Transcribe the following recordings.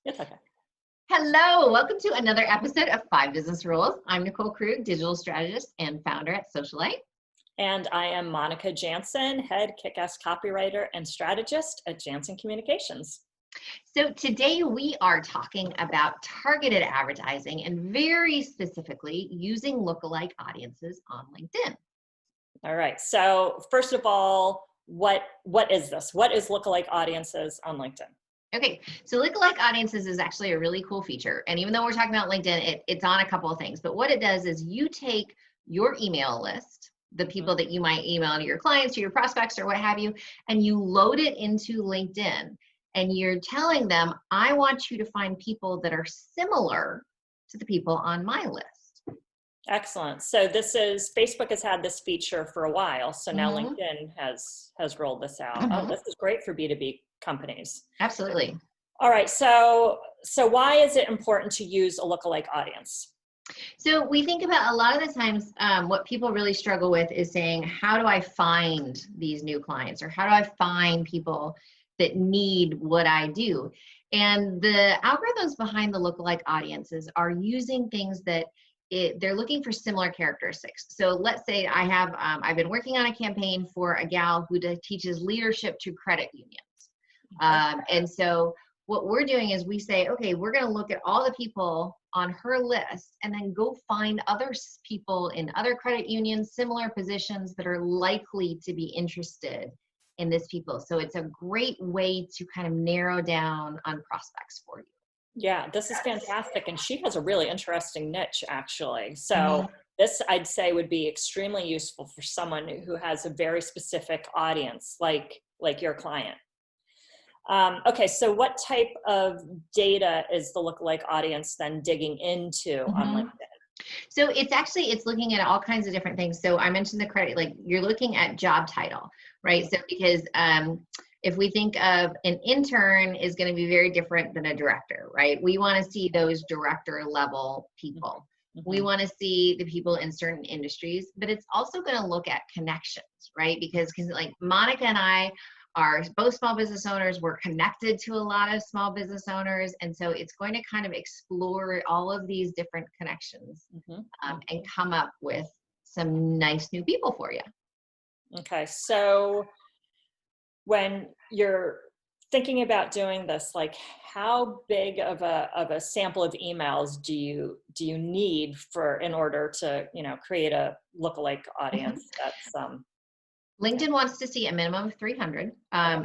It's okay. Hello, welcome to another episode of 5 Business Rules. I'm Nicole Krug, digital strategist and founder at Socialite. And I am Monica Jansen, head kick-ass copywriter and strategist at Jansen Communications. So today we are talking about targeted advertising and very specifically using lookalike audiences on LinkedIn. All right. So first of all, what is this? What is lookalike audiences on LinkedIn? Okay, so lookalike audiences is actually a really cool feature. And even though we're talking about LinkedIn, it's on a couple of things. But what it does is you take your email list, the people that you might email to your clients, to your prospects, or what have you, and you load it into LinkedIn. And you're telling them, I want you to find people that are similar to the people on my list. Excellent. So Facebook has had this feature for a while. So now LinkedIn has rolled this out. Oh, this is great for B2B companies. Absolutely. All right. So why is it important to use a lookalike audience? So we think about a lot of the times what people really struggle with is saying, how do I find these new clients, or how do I find people that need what I do? And the algorithms behind the lookalike audiences are using things that they're looking for similar characteristics. So let's say I've been working on a campaign for a gal who teaches leadership to credit unions. And so what we're doing is we say, okay, we're going to look at all the people on her list and then go find other people in other credit unions, similar positions that are likely to be interested in this people. So it's a great way to kind of narrow down on prospects for you. Yeah, this is fantastic. And she has a really interesting niche, actually. So this, I'd say, would be extremely useful for someone who has a very specific audience, like your client. Okay, so what type of data is the lookalike audience then digging into on LinkedIn? So it's looking at all kinds of different things. So I mentioned the credit, like you're looking at job title, right? So because if we think of an intern is going to be very different than a director, right? We want to see those director level people. We want to see the people in certain industries, but it's also going to look at connections, right? Because like Monica and I are both small business owners. We're connected to a lot of small business owners. And so it's going to kind of explore all of these different connections and come up with some nice new people for you. Okay. So when you're thinking about doing this, like how big of a sample of emails do you need in order to, create a lookalike audience that's LinkedIn wants to see a minimum of 300.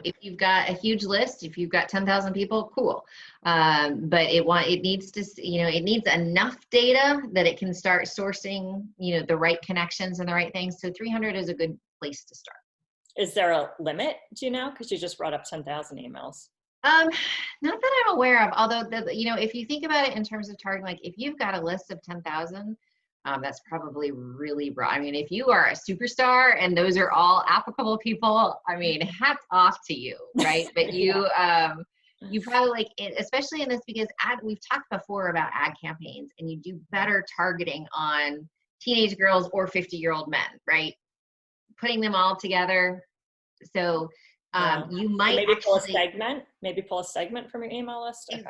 If you've got a huge list, if you've got 10,000 people, cool. But it needs enough data that it can start sourcing, the right connections and the right things. So 300 is a good place to start. Is there a limit, do you know? Because you just brought up 10,000 emails. Not that I'm aware of, although, if you think about it in terms of targeting, like if you've got a list of 10,000, that's probably really broad. I mean, if you are a superstar and those are all applicable people, I mean, hats off to you, right? But you probably like it, especially in this, because we've talked before about ad campaigns, and you do better targeting on teenage girls or 50-year-old men, right? Putting them all together. So you might maybe pull a segment from your email list. Okay.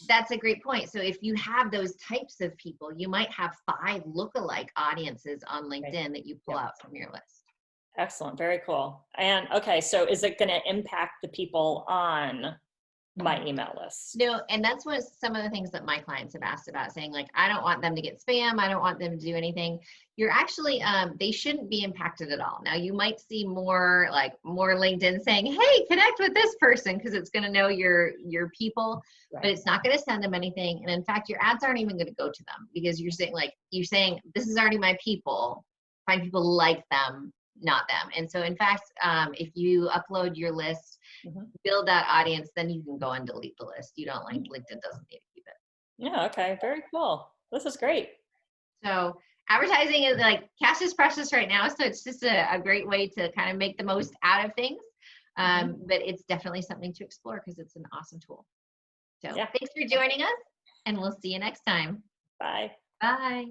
That's a great point. So if you have those types of people, you might have 5 lookalike audiences on LinkedIn that you pull out from your list. Excellent. Very cool. And okay, so is it going to impact the people on my email list? No, and that's what some of the things that my clients have asked about, saying like, I don't want them to get spam. I don't want them to do anything. You're actually, they shouldn't be impacted at all. Now you might see more LinkedIn saying, hey, connect with this person, because it's going to know your people, right. But it's not going to send them anything. And in fact, your ads aren't even going to go to them, because you're saying, this is already my people, find people like them, not them. And so in fact, if you upload your list, build that audience, then you can go and delete the list. You don't LinkedIn doesn't need to keep it. Yeah. Okay. Very cool. This is great. So advertising is like cash is precious right now. So it's just a great way to kind of make the most out of things. But it's definitely something to explore, because it's an awesome tool. So thanks for joining us, and we'll see you next time. Bye. Bye.